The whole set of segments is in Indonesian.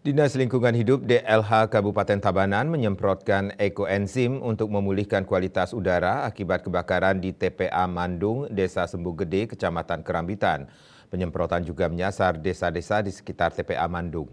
Dinas Lingkungan Hidup DLH Kabupaten Tabanan menyemprotkan ekoenzim untuk memulihkan kualitas udara akibat kebakaran di TPA Mandung, Desa Sembu Gede, Kecamatan Kerambitan. Penyemprotan juga menyasar desa-desa di sekitar TPA Mandung.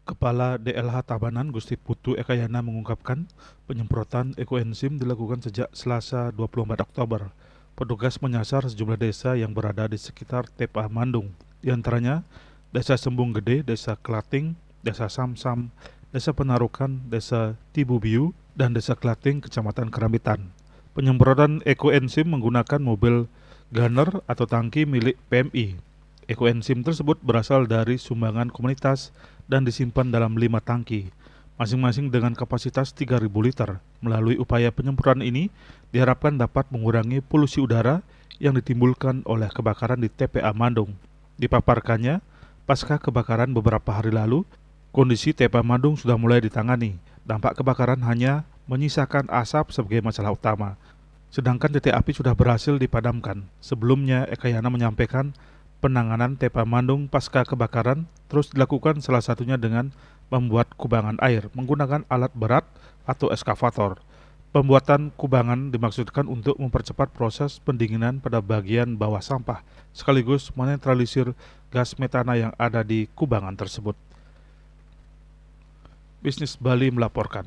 Kepala DLH Tabanan Gusti Putu Ekayana mengungkapkan penyemprotan ekoenzim dilakukan sejak Selasa 24 Oktober. Petugas menyasar sejumlah desa yang berada di sekitar TPA Mandung, di antaranya Desa Sembung Gede, Desa Klating, Desa Samsam, Desa Penarukan, Desa Tibubiu, dan Desa Klating, Kecamatan Kerambitan. Penyemprotan ekoenzim menggunakan mobil gunner atau tangki milik PMI. Ekoenzim tersebut berasal dari sumbangan komunitas dan disimpan dalam 5 tangki, masing-masing dengan kapasitas 3.000 liter. Melalui upaya penyemprotan ini, diharapkan dapat mengurangi polusi udara yang ditimbulkan oleh kebakaran di TPA Mandung. Dipaparkannya, pasca kebakaran beberapa hari lalu, kondisi TPA Mandung sudah mulai ditangani. Dampak kebakaran hanya menyisakan asap sebagai masalah utama, sedangkan titik api sudah berhasil dipadamkan. Sebelumnya, Ekayana menyampaikan penanganan TPA Mandung pasca kebakaran terus dilakukan, salah satunya dengan membuat kubangan air menggunakan alat berat atau eskavator. Pembuatan kubangan dimaksudkan untuk mempercepat proses pendinginan pada bagian bawah sampah, sekaligus menetralisir gas metana yang ada di kubangan tersebut. Bisnis Bali melaporkan.